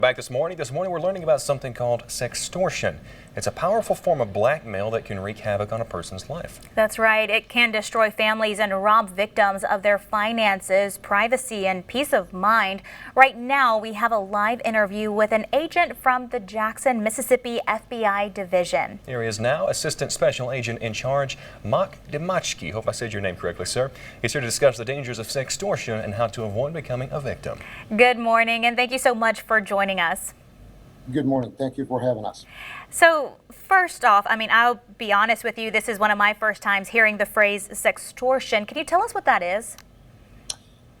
Back this morning we're learning about something called sextortion. It's a powerful form of blackmail that can wreak havoc on a person's life. That's right. It can destroy families and rob victims of their finances, privacy, and peace of mind. Right now, we have a live interview with an agent from the Jackson, Mississippi FBI division. Here he is now, Assistant Special Agent in Charge, Maher Dimachkie. Hope I said your name correctly, sir. He's here to discuss the dangers of sextortion and how to avoid becoming a victim. Good morning, and thank you so much for joining us. Good morning. Thank you for having us. So first off, I'll be honest with you, this is one of my first times hearing the phrase sextortion. Can you tell us what that is?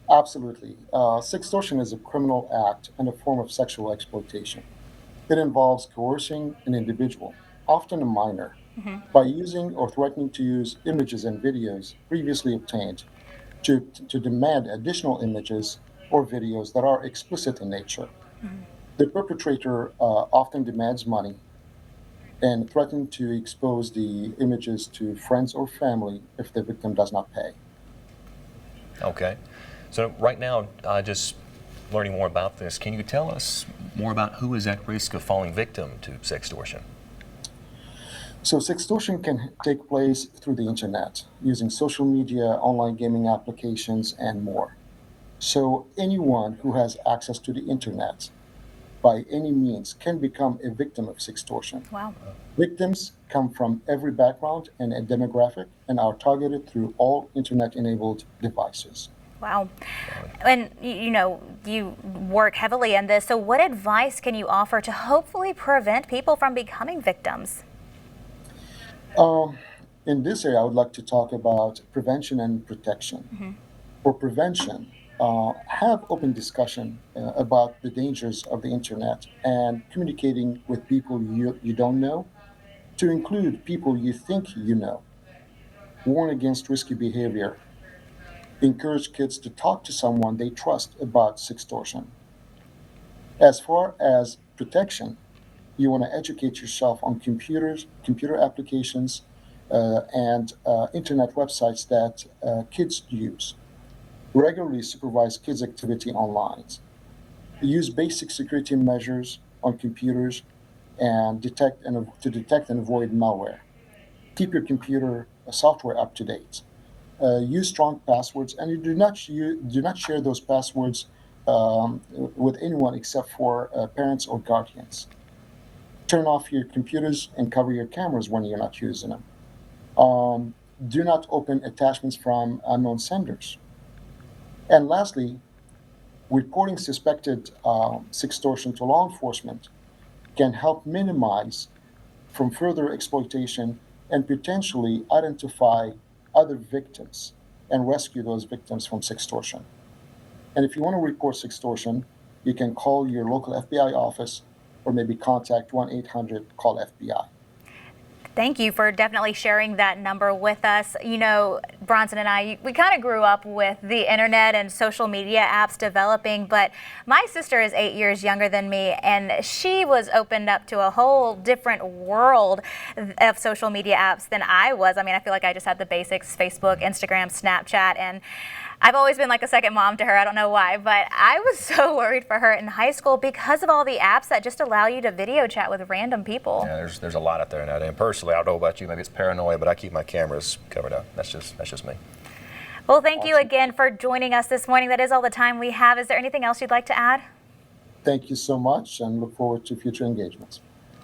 Absolutely. Sextortion is a criminal act and a form of sexual exploitation. It involves coercing an individual, often a minor, by using or threatening to use images and videos previously obtained to demand additional images or videos that are explicit in nature. The perpetrator often demands money and threatens to expose the images to friends or family if the victim does not pay. Okay. So right now, just learning more about this, can you tell us more about who is at risk of falling victim to sextortion? So sextortion can take place through the internet, using social media, online gaming applications, and more. So anyone who has access to the internet by any means can become a victim of sextortion. Wow. Victims come from every background and a demographic and are targeted through all internet-enabled devices. Wow. And you work heavily in this, so what advice can you offer to hopefully prevent people from becoming victims? In this area, I would like to talk about prevention and protection. For prevention, have open discussion about the dangers of the internet and communicating with people you don't know, to include people you think you know. Warn against risky behavior. Encourage kids to talk to someone they trust about sextortion. As far as protection, you want to educate yourself on computers, computer applications, and internet websites that kids use. Regularly supervise kids' activity online. Use basic security measures on computers and detect and avoid malware. Keep your computer software up to date. Use strong passwords, and you do not share those passwords with anyone except for parents or guardians. Turn off your computers and cover your cameras when you're not using them. Do not open attachments from unknown senders. And lastly, reporting suspected sextortion to law enforcement can help minimize from further exploitation and potentially identify other victims and rescue those victims from sextortion. And if you want to report sextortion, you can call your local FBI office or maybe contact 1-800-CALL-FBI. Thank you for definitely sharing that number with us. You know, Bronson and I, we kind of grew up with the internet and social media apps developing, but my sister is 8 years younger than me, and she was opened up to a whole different world of social media apps than I was. I feel like I just had the basics: Facebook, Instagram, Snapchat, and I've always been like a second mom to her. I don't know why, but I was so worried for her in high school because of all the apps that just allow you to video chat with random people. Yeah, there's a lot out there nowadays. And personally, I don't know about you, maybe it's paranoia, but I keep my cameras covered up. That's just me. Well, thank you again for joining us this morning. That is all the time we have. Is there anything else you'd like to add? Thank you so much, and look forward to future engagements.